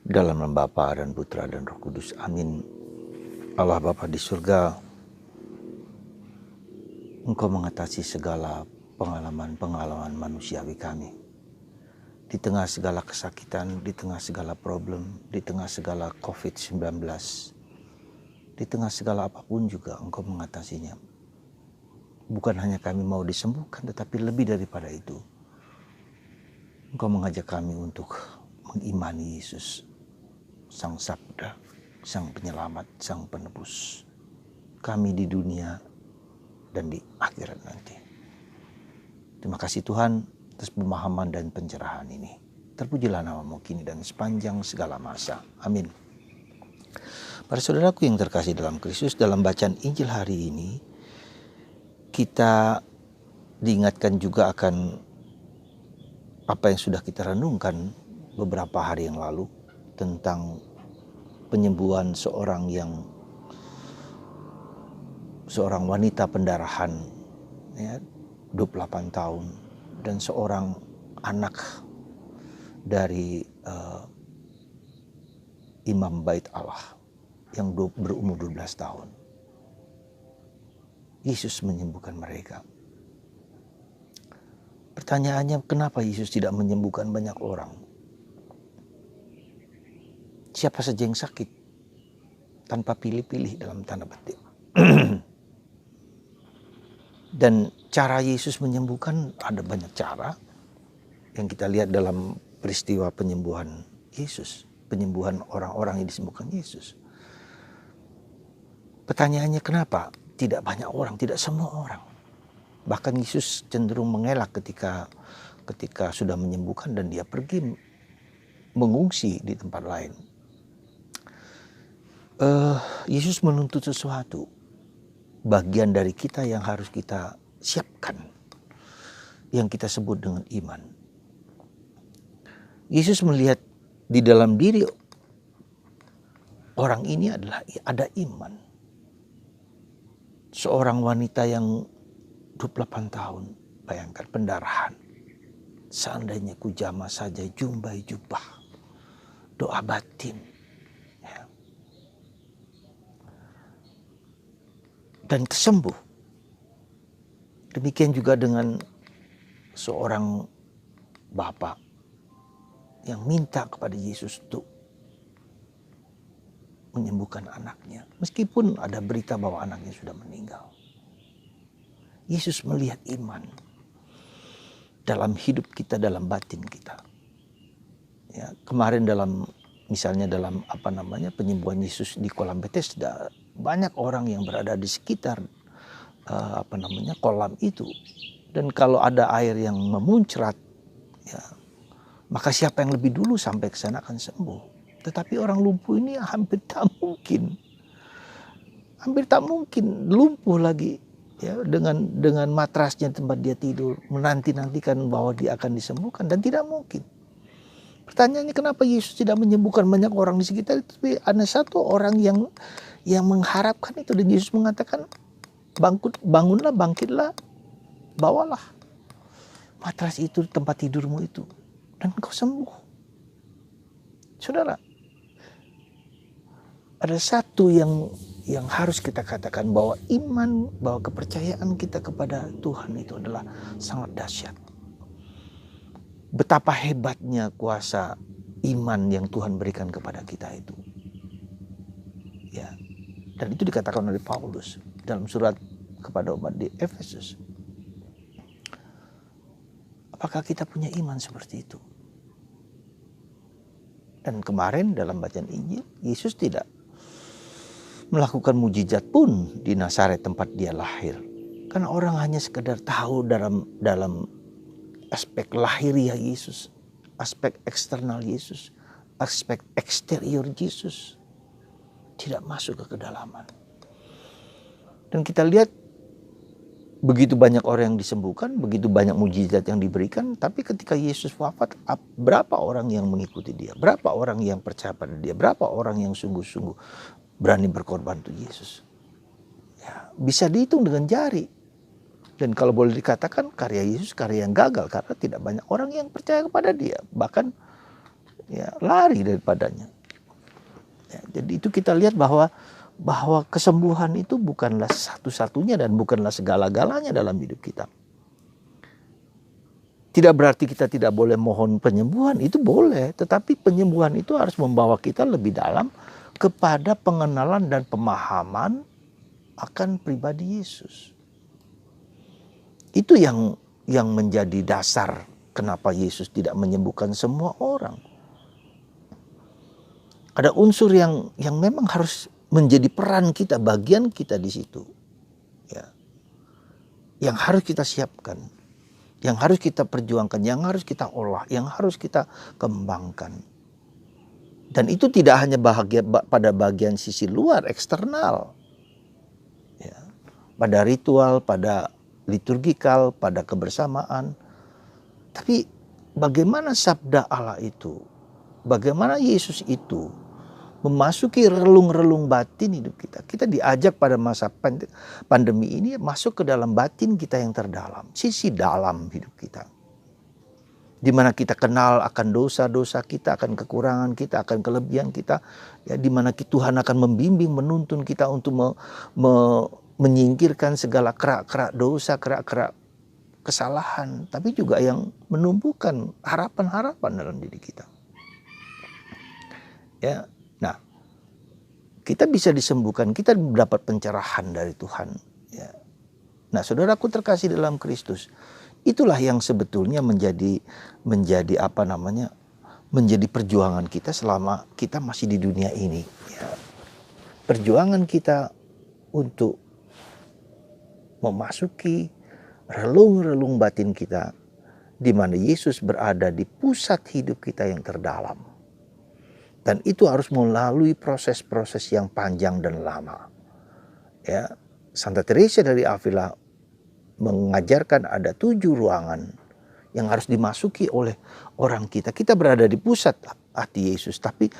Dalam nama Bapa dan Putra dan Roh Kudus. Amin. Allah Bapa di surga, Engkau mengatasi segala pengalaman-pengalaman manusiawi kami. Di tengah segala kesakitan, di tengah segala problem, di tengah segala COVID-19, di tengah segala apapun juga Engkau mengatasinya. Bukan hanya kami mau disembuhkan, tetapi lebih daripada itu. Engkau mengajak kami untuk mengimani Yesus, Sang Sabda, Sang Penyelamat, Sang Penebus kami di dunia dan di akhirat nanti. Terima kasih Tuhan atas pemahaman dan pencerahan ini. Terpujilah namamu kini dan sepanjang segala masa. Amin. Para saudaraku yang terkasih dalam Kristus, dalam bacaan Injil hari ini, kita diingatkan juga akan apa yang sudah kita renungkan beberapa hari yang lalu tentang penyembuhan seorang wanita pendarahan, ya, 28 tahun, dan seorang anak dari imam bait Allah yang berumur 12 tahun. Yesus menyembuhkan mereka. Pertanyaannya, kenapa Yesus tidak menyembuhkan banyak orang? Siapa saja yang sakit tanpa pilih-pilih dalam tanda petik. Dan cara Yesus menyembuhkan ada banyak cara yang kita lihat dalam peristiwa penyembuhan Yesus, penyembuhan orang-orang yang disembuhkan Yesus. Pertanyaannya, kenapa tidak banyak orang, tidak semua orang? Bahkan Yesus cenderung mengelak ketika sudah menyembuhkan dan dia pergi mengungsi di tempat lain. Yesus menuntut sesuatu, bagian dari kita yang harus kita siapkan, yang kita sebut dengan iman. Yesus melihat di dalam diri orang ini ada iman. Seorang wanita yang 28 tahun, bayangkan pendarahan. Seandainya ku jamah saja jumbai jubah, doa batin. Ya. Dan kesembuh. Demikian juga dengan seorang bapak yang minta kepada Yesus untuk menyembuhkan anaknya. Meskipun ada berita bahwa anaknya sudah meninggal. Yesus melihat iman dalam hidup kita, dalam batin kita. Ya, kemarin misalnya dalam penyembuhan Yesus di kolam Bethesda, banyak orang yang berada di sekitar kolam itu. Dan kalau ada air yang memuncrat, ya, maka siapa yang lebih dulu sampai ke sana akan sembuh. Tetapi orang lumpuh ini hampir tak mungkin lumpuh lagi. Ya, dengan matrasnya tempat dia tidur, menanti-nantikan bahwa dia akan disembuhkan, dan tidak mungkin. Pertanyaannya, kenapa Yesus tidak menyembuhkan banyak orang di sekitar itu? Tapi ada satu orang yang mengharapkan itu, dan Yesus mengatakan, bangunlah, bangkitlah, bawalah matras itu, tempat tidurmu itu, dan kau sembuh. Saudara, ada satu yang harus kita katakan, bahwa iman, bahwa kepercayaan kita kepada Tuhan itu adalah sangat dahsyat. Betapa hebatnya kuasa iman yang Tuhan berikan kepada kita itu. Ya. Dan itu dikatakan oleh Paulus dalam surat kepada umat di Efesus. Apakah kita punya iman seperti itu? Dan kemarin dalam bacaan Injil, Yesus tidak melakukan mujizat pun di Nazaret tempat dia lahir. Karena orang hanya sekedar tahu dalam aspek lahiriah Yesus, aspek eksternal Yesus, aspek eksterior Yesus, tidak masuk ke kedalaman. Dan kita lihat begitu banyak orang yang disembuhkan, begitu banyak mujizat yang diberikan, tapi ketika Yesus wafat, berapa orang yang mengikuti dia? Berapa orang yang percaya pada dia? Berapa orang yang sungguh-sungguh berani berkorban untuk Yesus? Ya, bisa dihitung dengan jari. Dan kalau boleh dikatakan, karya Yesus karya yang gagal, karena tidak banyak orang yang percaya kepada dia, bahkan ya lari daripadanya. Ya, jadi itu kita lihat bahwa kesembuhan itu bukanlah satu-satunya dan bukanlah segala-galanya dalam hidup kita. Tidak berarti kita tidak boleh mohon penyembuhan, itu boleh. Tetapi penyembuhan itu harus membawa kita lebih dalam kepada pengenalan dan pemahaman akan pribadi Yesus. Itu yang menjadi dasar kenapa Yesus tidak menyembuhkan semua orang. Ada unsur yang memang harus menjadi peran kita, bagian kita di situ. Ya. Yang harus kita siapkan, yang harus kita perjuangkan, yang harus kita olah, yang harus kita kembangkan. Dan itu tidak hanya pada bagian sisi luar, eksternal. Ya. Pada ritual, pada liturgikal, pada kebersamaan. Tapi bagaimana sabda Allah itu, bagaimana Yesus itu memasuki relung-relung batin hidup kita. Kita diajak pada masa pandemi ini masuk ke dalam batin kita yang terdalam. Sisi dalam hidup kita. Di mana kita kenal akan dosa-dosa kita, akan kekurangan kita, akan kelebihan kita. Ya, di mana Tuhan akan membimbing, menuntun kita untuk menyingkirkan segala kerak-kerak dosa, kerak-kerak kesalahan. Tapi juga yang menumbuhkan harapan-harapan dalam diri kita. Ya. Nah, kita bisa disembuhkan, kita mendapat pencerahan dari Tuhan. Ya. Nah, saudaraku terkasih dalam Kristus, itulah yang sebetulnya menjadi menjadi perjuangan kita selama kita masih di dunia ini. Ya. Perjuangan kita untuk memasuki relung-relung batin kita, di mana Yesus berada di pusat hidup kita yang terdalam. Dan itu harus melalui proses-proses yang panjang dan lama. Ya, Santa Teresa dari Avila mengajarkan ada 7 ruangan yang harus dimasuki oleh orang kita. Kita berada di pusat hati Yesus, tapi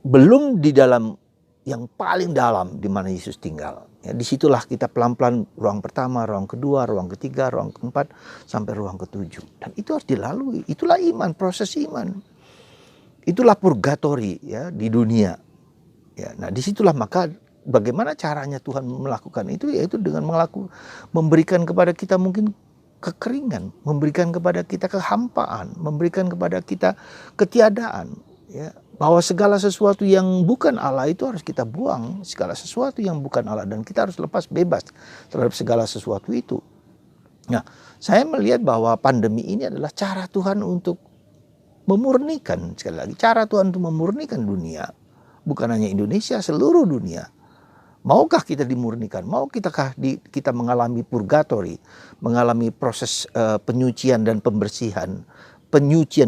belum di dalam yang paling dalam di mana Yesus tinggal. Ya, disitulah kita pelan-pelan ruang pertama, ruang kedua, ruang ketiga, ruang keempat, sampai ruang ke-7. Dan itu harus dilalui. Itulah iman, proses iman. Itulah purgatori ya di dunia. Ya, nah disitulah maka bagaimana caranya Tuhan melakukan itu, yaitu dengan memberikan kepada kita mungkin kekeringan, memberikan kepada kita kehampaan, memberikan kepada kita ketiadaan. Ya, bahwa segala sesuatu yang bukan Allah itu harus kita buang, segala sesuatu yang bukan Allah, dan kita harus lepas bebas terhadap segala sesuatu itu. Nah, saya melihat bahwa pandemi ini adalah cara Tuhan untuk memurnikan, sekali lagi, cara Tuhan untuk memurnikan dunia. Bukan hanya Indonesia, seluruh dunia. Maukah kita dimurnikan? Mau kita mengalami purgatori, mengalami proses penyucian dan pembersihan. Penyucian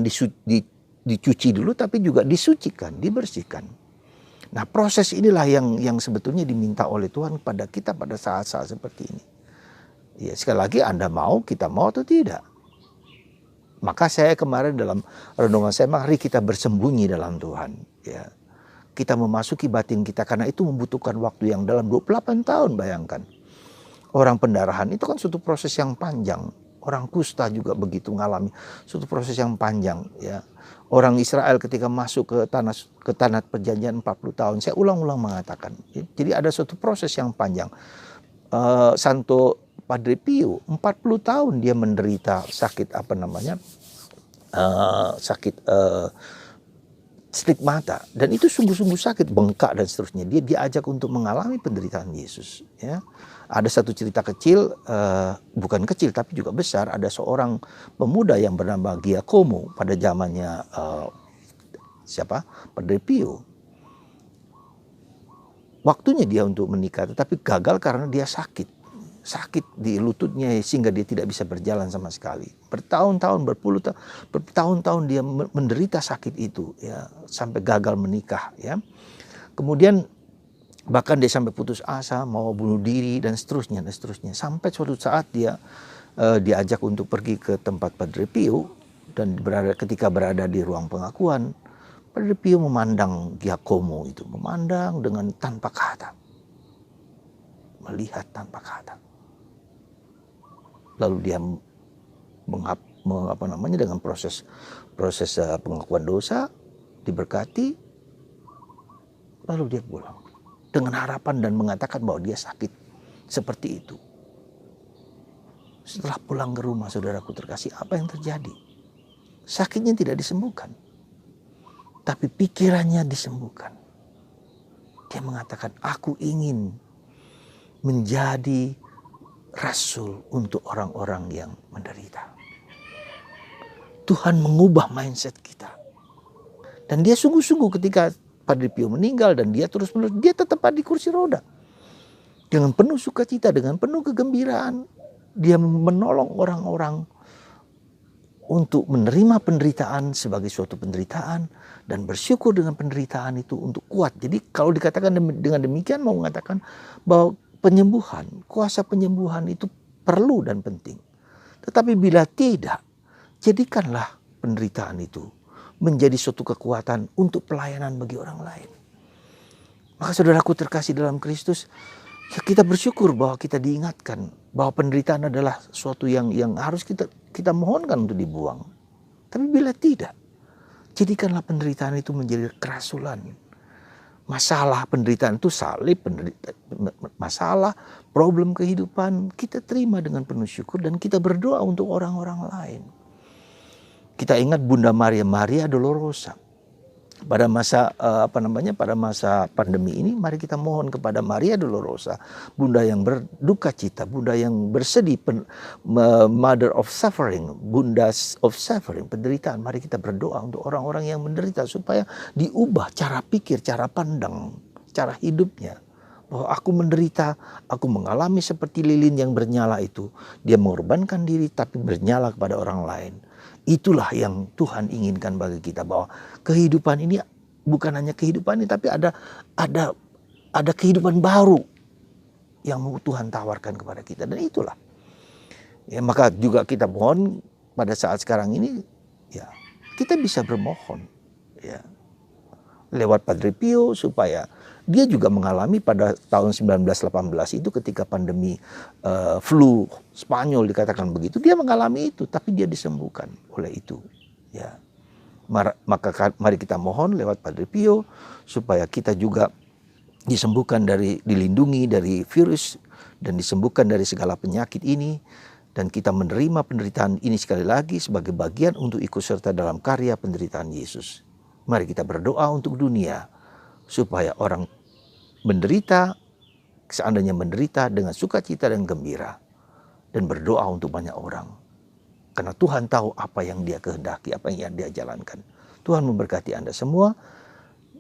dicuci dulu, tapi juga disucikan, dibersihkan. Nah, proses inilah yang sebetulnya diminta oleh Tuhan pada kita pada saat-saat seperti ini. Ya, sekali lagi, Anda mau, kita mau atau tidak. Maka saya kemarin dalam renungan saya, mari kita bersembunyi dalam Tuhan. Ya. Kita memasuki batin kita, karena itu membutuhkan waktu yang dalam 28 tahun, bayangkan. Orang pendarahan itu kan suatu proses yang panjang. Orang kusta juga begitu mengalami suatu proses yang panjang. Ya. Orang Israel ketika masuk ke tanah perjanjian 40 tahun, saya ulang-ulang mengatakan. Jadi ada suatu proses yang panjang. Santo Padre Pio 40 tahun dia menderita sakit sakit stigmata, dan itu sungguh-sungguh sakit, bengkak dan seterusnya. Dia diajak untuk mengalami penderitaan Yesus. Ya, ada satu cerita kecil, bukan kecil tapi juga besar. Ada seorang pemuda yang bernama Giacomo pada zamannya Padre Pio. Waktunya dia untuk menikah, tetapi gagal karena dia sakit di lututnya, sehingga dia tidak bisa berjalan sama sekali. Bertahun-tahun dia menderita sakit itu, ya, sampai gagal menikah, ya. Kemudian bahkan dia sampai putus asa, mau bunuh diri dan seterusnya. Sampai suatu saat dia diajak untuk pergi ke tempat Padre Pio, dan ketika berada di ruang pengakuan, Padre Pio memandang Giacomo itu, memandang dengan tanpa kata, melihat tanpa kata. Lalu dia dengan proses pengakuan dosa, diberkati, Lalu dia pulang dengan harapan dan mengatakan bahwa dia sakit seperti itu. Setelah pulang ke rumah, saudaraku terkasih, apa yang terjadi? Sakitnya tidak disembuhkan, tapi pikirannya disembuhkan. Dia mengatakan, aku ingin menjadi rasul untuk orang-orang yang menderita. Tuhan mengubah mindset kita. Dan dia sungguh-sungguh ketika Padre Pio meninggal dan dia terus-menerus, dia tetap ada di kursi roda. Dengan penuh sukacita, dengan penuh kegembiraan, dia menolong orang-orang untuk menerima penderitaan sebagai suatu penderitaan dan bersyukur dengan penderitaan itu untuk kuat. Jadi kalau dikatakan dengan demikian mau mengatakan bahwa penyembuhan, kuasa penyembuhan itu perlu dan penting. Tetapi bila tidak, jadikanlah penderitaan itu menjadi suatu kekuatan untuk pelayanan bagi orang lain. Maka saudaraku terkasih dalam Kristus, ya kita bersyukur bahwa kita diingatkan bahwa penderitaan adalah suatu yang harus kita mohonkan untuk dibuang. Tapi bila tidak, jadikanlah penderitaan itu menjadi kerasulan. Masalah penderitaan itu salib, masalah, problem kehidupan, kita terima dengan penuh syukur dan kita berdoa untuk orang-orang lain. Kita ingat Bunda Maria Dolorosa. Pada masa pada masa pandemi ini, mari kita mohon kepada Maria Dolorosa, Bunda yang berduka cita, Bunda yang bersedih, Mother of Suffering, Bunda of Suffering, penderitaan. Mari kita berdoa untuk orang-orang yang menderita supaya diubah cara pikir, cara pandang, cara hidupnya. Bahwa aku menderita, aku mengalami seperti lilin yang bernyala itu. Dia mengorbankan diri tapi bernyala kepada orang lain. Itulah yang Tuhan inginkan bagi kita, bahwa kehidupan ini bukan hanya kehidupan ini, tapi ada kehidupan baru yang Tuhan tawarkan kepada kita, dan itulah. Ya, maka juga kita mohon pada saat sekarang ini, ya kita bisa bermohon, ya lewat Padre Pio supaya dia juga mengalami pada tahun 1918 itu ketika pandemi flu Spanyol dikatakan begitu, dia mengalami itu tapi dia disembuhkan oleh itu. Ya. Maka mari kita mohon lewat Padre Pio supaya kita juga disembuhkan dilindungi dari virus dan disembuhkan dari segala penyakit ini, dan kita menerima penderitaan ini sekali lagi sebagai bagian untuk ikut serta dalam karya penderitaan Yesus. Mari kita berdoa untuk dunia supaya orang menderita, seandainya menderita dengan sukacita dan gembira, dan berdoa untuk banyak orang. Karena Tuhan tahu apa yang Dia kehendaki, apa yang Dia jalankan. Tuhan memberkati Anda semua,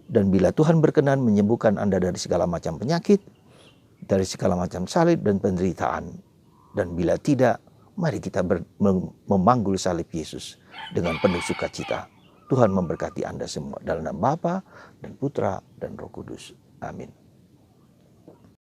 dan bila Tuhan berkenan menyembuhkan Anda dari segala macam penyakit, dari segala macam salib dan penderitaan. Dan bila tidak, mari kita memanggul salib Yesus dengan penuh sukacita. Tuhan memberkati Anda semua dalam nama Bapa dan Putra dan Roh Kudus. Amin.